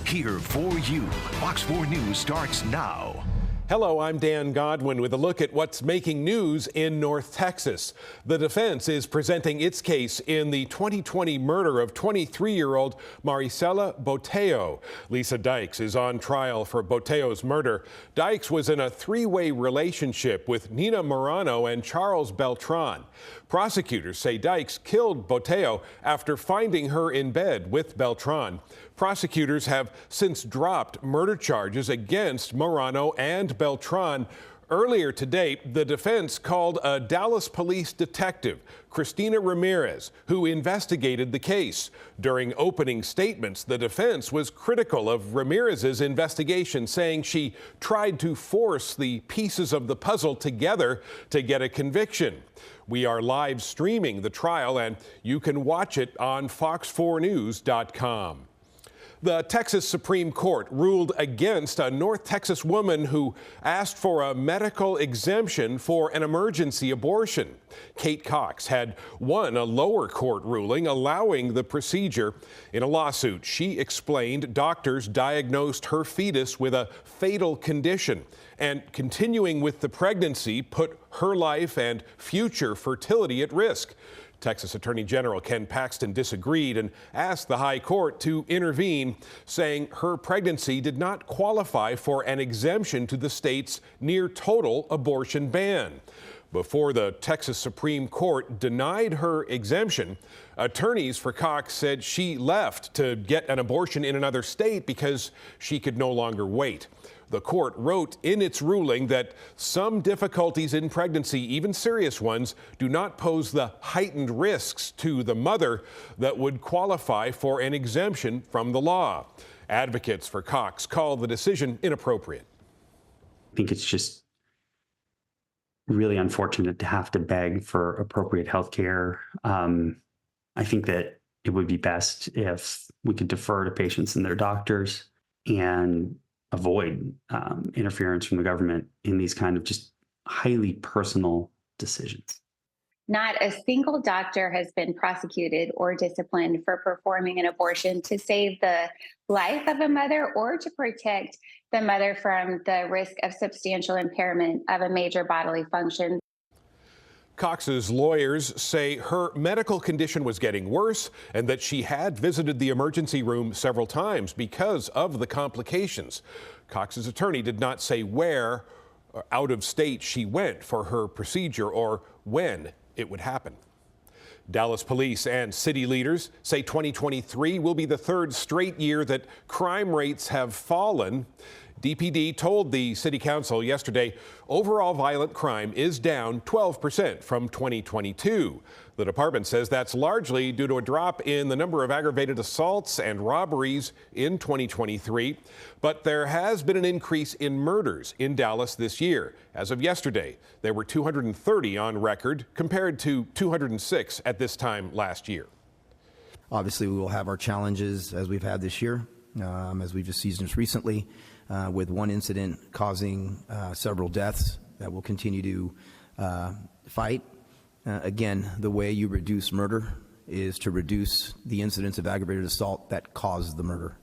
here for you. Fox 4 News starts now. Hello, I'm Dan Godwin with a look at what's making news in North Texas. The defense is presenting its case in the 2020 murder of 23-year-old Marisela Botello. Lisa Dykes is on trial for Botello's murder. Dykes was in a three-way relationship with Nina Morano and Charles Beltran. Prosecutors say Dykes killed Botello after finding her in bed with Beltran. Prosecutors have since dropped murder charges against Morano and Beltran. Earlier today, the defense called a Dallas police detective, Christina Ramirez, who investigated the case. During opening statements, the defense was critical of Ramirez's investigation, saying she tried to force the pieces of the puzzle together to get a conviction. We are live streaming the trial, and you can watch it on fox4news.com. The Texas Supreme Court ruled against a North Texas woman who asked for a medical exemption for an emergency abortion. Kate Cox had won a lower court ruling allowing the procedure. In a lawsuit, she explained doctors diagnosed her fetus with a fatal condition, and continuing with the pregnancy put her life and future fertility at risk. Texas Attorney General Ken Paxton disagreed and asked the High Court to intervene, saying her pregnancy did not qualify for an exemption to the state's near-total abortion ban. Before the Texas Supreme Court denied her exemption, attorneys for Cox said she left to get an abortion in another state because she could no longer wait. The court wrote in its ruling that some difficulties in pregnancy, even serious ones, do not pose the heightened risks to the mother that would qualify for an exemption from the law. Advocates for Cox call the decision inappropriate. I think it's just really unfortunate to have to beg for appropriate health care. I think that it would be best if we could defer to patients and their doctors and avoid interference from the government in these kind of just highly personal decisions. Not a single doctor has been prosecuted or disciplined for performing an abortion to save the life of a mother or to protect the mother from the risk of substantial impairment of a major bodily function. Cox's lawyers say her medical condition was getting worse and that she had visited the emergency room several times because of the complications. Cox's attorney did not say where out of state she went for her procedure or when it would happen. Dallas police and city leaders say 2023 will be the third straight year that crime rates have fallen. DPD told the city council yesterday overall violent crime is down 12% from 2022. The department says that's largely due to a drop in the number of aggravated assaults and robberies in 2023. But there has been an increase in murders in Dallas this year. As of yesterday, there were 230 on record compared to 206 at this time last year. Obviously, we will have our challenges as we've had this year, as we've just seen just recently. With one incident causing several deaths that we'll continue to fight. Again, the way you reduce murder is to reduce the incidence of aggravated assault that caused the murder.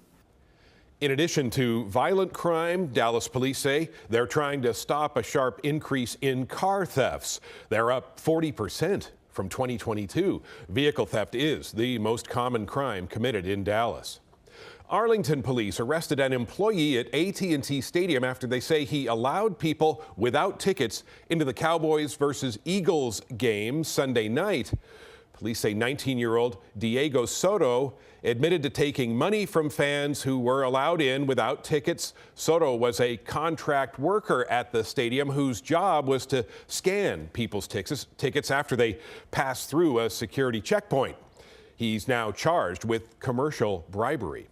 In addition to violent crime, Dallas police say they're trying to stop a sharp increase in car thefts. They're up 40% from 2022. Vehicle theft is the most common crime committed in Dallas. Arlington police arrested an employee at AT&T Stadium after they say he allowed people without tickets into the Cowboys versus Eagles game Sunday night. Police say 19-year-old Diego Soto admitted to taking money from fans who were allowed in without tickets. Soto was a contract worker at the stadium whose job was to scan people's tickets after they passed through a security checkpoint. He's now charged with commercial bribery.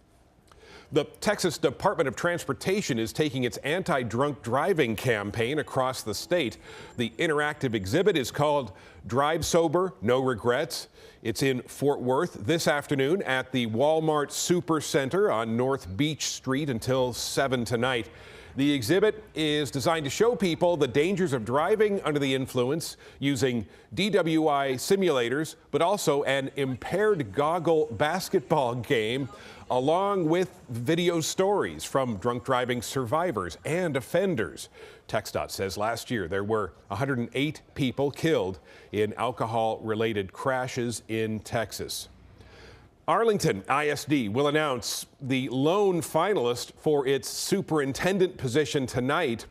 The Texas Department of Transportation is taking its anti-drunk driving campaign across the state. The interactive exhibit is called Drive Sober, No Regrets. It's in Fort Worth this afternoon at the Walmart Super Center on North Beach Street until 7 tonight. The exhibit is designed to show people the dangers of driving under the influence using DWI simulators, but also an impaired goggle basketball game, along with video stories from drunk driving survivors and offenders. TxDOT says last year there were 108 people killed in alcohol-related crashes in Texas. Arlington ISD will announce the lone finalist for its superintendent position tonight.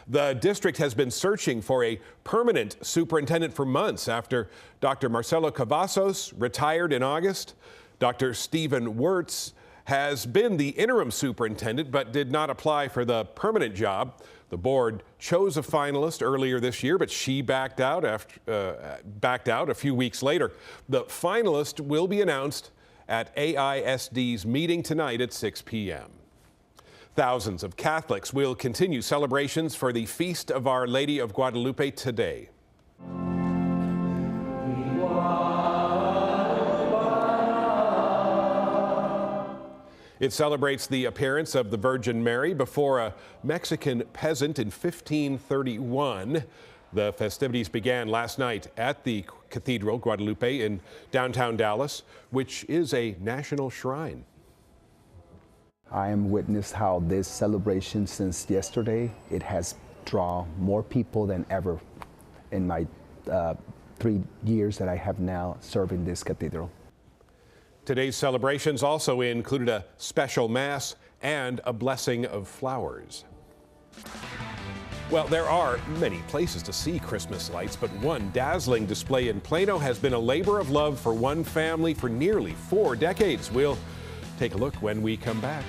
The district has been searching for a permanent superintendent for months after Dr. Marcelo Cavazos retired in August. Dr. Stephen Wirtz has been the interim superintendent but did not apply for the permanent job. The board chose a finalist earlier this year, but she backed out a few weeks later. The finalist will be announced at AISD's meeting tonight at 6 p.m. Thousands of Catholics will continue celebrations for the Feast of Our Lady of Guadalupe today. It celebrates the appearance of the Virgin Mary before a Mexican peasant in 1531. The festivities began last night at the Cathedral Guadalupe in downtown Dallas, which is a national shrine. I am witness how this celebration since yesterday, it has drawn more people than ever in my 3 years that I have now serving this cathedral. Today's celebrations also included a special mass and a blessing of flowers. Well, there are many places to see Christmas lights, but one dazzling display in Plano has been a labor of love for one family for nearly 4 decades. We'll take a look when we come back.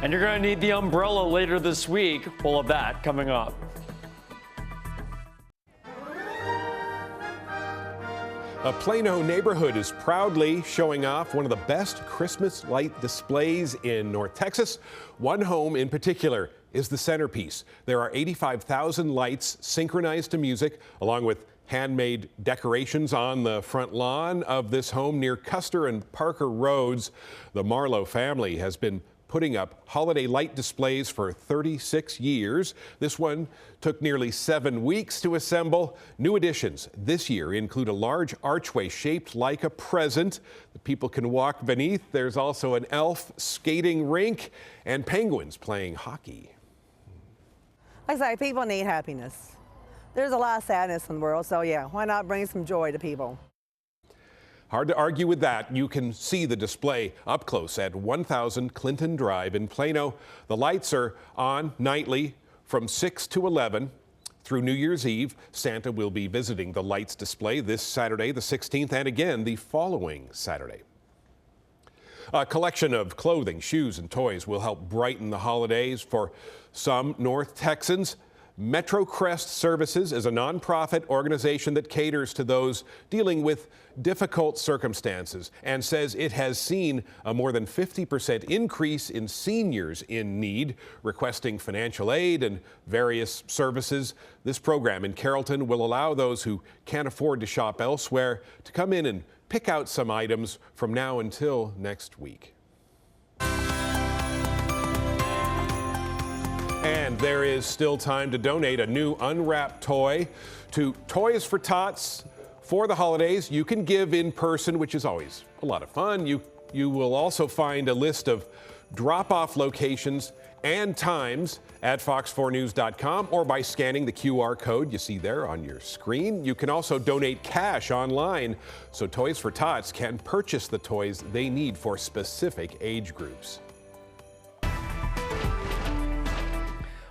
And you're going to need the umbrella later this week. All of that coming up. A Plano neighborhood is proudly showing off one of the best Christmas light displays in North Texas. One home in particular is the centerpiece. There are 85,000 lights synchronized to music, along with handmade decorations on the front lawn of this home near Custer and Parker Roads. The Marlowe family has been putting up holiday light displays for 36 years. This one took nearly 7 weeks to assemble. New additions this year include a large archway shaped like a present that people can walk beneath. There's also an elf skating rink and penguins playing hockey. Like I say, people need happiness. There's a lot of sadness in the world, so yeah, why not bring some joy to people? Hard to argue with that. You can see the display up close at 1000 Clinton Drive in Plano. The lights are on nightly from 6 to 11 through New Year's Eve. Santa will be visiting the lights display this Saturday, the 16th, and again the following Saturday. A collection of clothing, shoes, and toys will help brighten the holidays for some North Texans. MetroCrest Services is a nonprofit organization that caters to those dealing with difficult circumstances and says it has seen a more than 50% increase in seniors in need requesting financial aid and various services. This program in Carrollton will allow those who can't afford to shop elsewhere to come in and pick out some items from now until next week. And there is still time to donate a new unwrapped toy to Toys for Tots for the holidays. You can give in person, which is always a lot of fun. You will also find a list of drop-off locations and times at fox4news.com or by scanning the QR code you see there on your screen. You can also donate cash online so Toys for Tots can purchase the toys they need for specific age groups.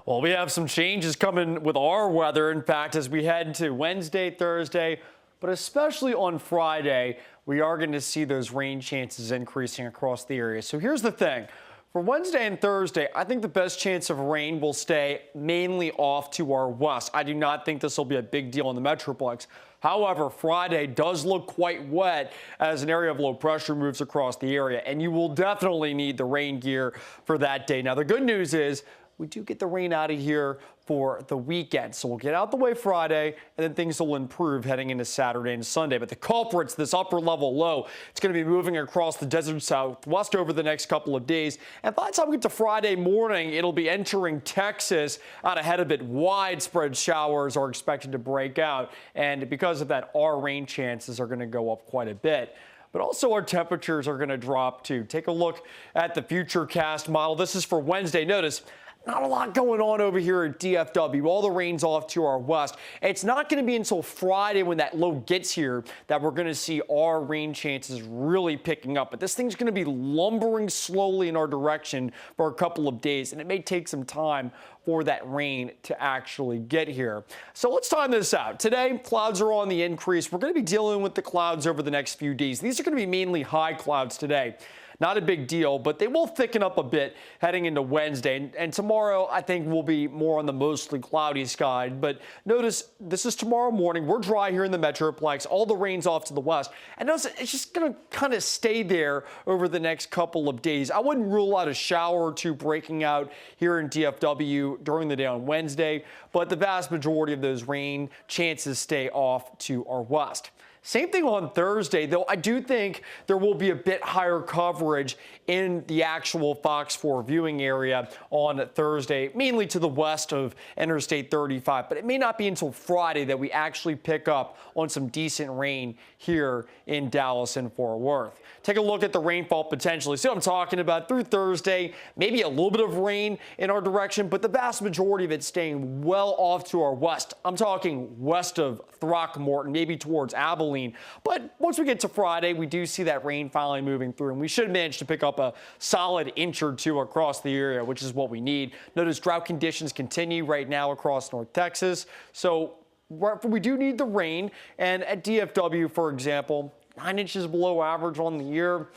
Well, we have some changes coming with our weather. In fact, as we head into Wednesday, Thursday, but especially on Friday, we are going to see those rain chances increasing across the area. So here's the thing. For Wednesday and Thursday, I think the best chance of rain will stay mainly off to our west. I do not think this will be a big deal in the Metroplex. However, Friday does look quite wet as an area of low pressure moves across the area, and you will definitely need the rain gear for that day. Now, the good news is we do get the rain out of here for the weekend. So we'll get out the way Friday, and then things will improve heading into Saturday and Sunday. But the culprit's this upper level low. It's going to be moving across the desert southwest over the next couple of days. And by the time we get to Friday morning, it'll be entering Texas. Out ahead of it, widespread showers are expected to break out. And because of that, our rain chances are going to go up quite a bit. But also our temperatures are going to drop too. Take a look at the Futurecast model. This is for Wednesday. Notice not a lot going on over here at DFW. All the rain's off to our west. It's not going to be until Friday when that low gets here that we're going to see our rain chances really picking up. But this thing's going to be lumbering slowly in our direction for a couple of days, and it may take some time for that rain to actually get here. So let's time this out. Today, clouds are on the increase. We're going to be dealing with the clouds over the next few days. These are going to be mainly high clouds today. Not a big deal, but they will thicken up a bit heading into Wednesday. And tomorrow, I think, will be more on the mostly cloudy side. But notice, this is tomorrow morning. We're dry here in the Metroplex. All the rain's off to the west. And notice, it's just going to kind of stay there over the next couple of days. I wouldn't rule out a shower or two breaking out here in DFW during the day on Wednesday, but the vast majority of those rain chances stay off to our west. Same thing on Thursday, though I do think there will be a bit higher coverage in the actual Fox 4 viewing area on Thursday, mainly to the west of Interstate 35. But it may not be until Friday that we actually pick up on some decent rain here in Dallas and Fort Worth. Take a look at the rainfall potentially. See what I'm talking about? Through Thursday, maybe a little bit of rain in our direction, but the vast majority of it staying well off to our west. I'm talking west of Throckmorton, maybe towards Abilene. But once we get to Friday, we do see that rain finally moving through, and we should manage to pick up a solid inch or two across the area, which is what we need. Notice drought conditions continue right now across North Texas. So we do need the rain. And at DFW, for example, 9 inches below average on the year.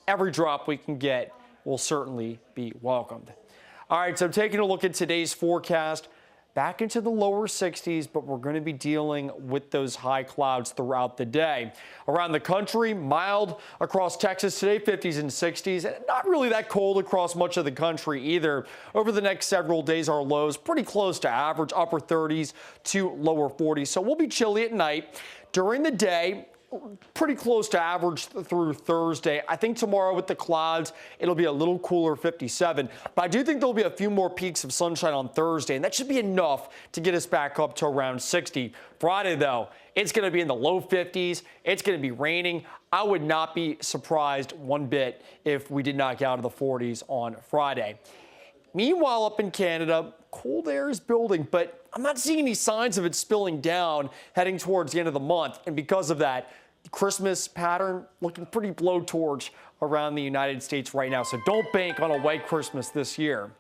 Every drop we can get will certainly be welcomed. All right, so taking a look at today's forecast, back into the lower 60s, but we're going to be dealing with those high clouds throughout the day. Around the country, mild across Texas today, 50s and 60s, and not really that cold across much of the country either. Over the next several days, our lows pretty close to average, upper 30s to lower 40s. So we'll be chilly at night. During the day, pretty close to average through Thursday. I think tomorrow with the clouds, it'll be a little cooler, 57. But I do think there'll be a few more peaks of sunshine on Thursday, and that should be enough to get us back up to around 60. Friday, though, it's going to be in the low 50s. It's going to be raining. I would not be surprised one bit if we did not get out of the 40s on Friday. Meanwhile, up in Canada, cold air is building, but I'm not seeing any signs of it spilling down heading towards the end of the month. And because of that, Christmas pattern looking pretty blowtorch around the United States right now. So don't bank on a white Christmas this year.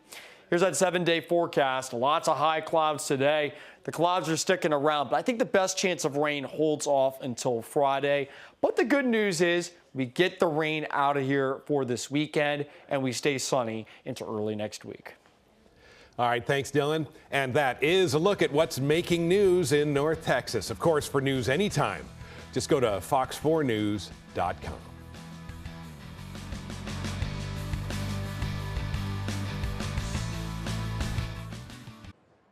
Here's that 7-day forecast. Lots of high clouds today. The clouds are sticking around, but I think the best chance of rain holds off until Friday. But the good news is we get the rain out of here for this weekend, and we stay sunny into early next week. All right, thanks, Dylan. And that is a look at what's making news in North Texas. Of course, for news anytime, just go to fox4news.com.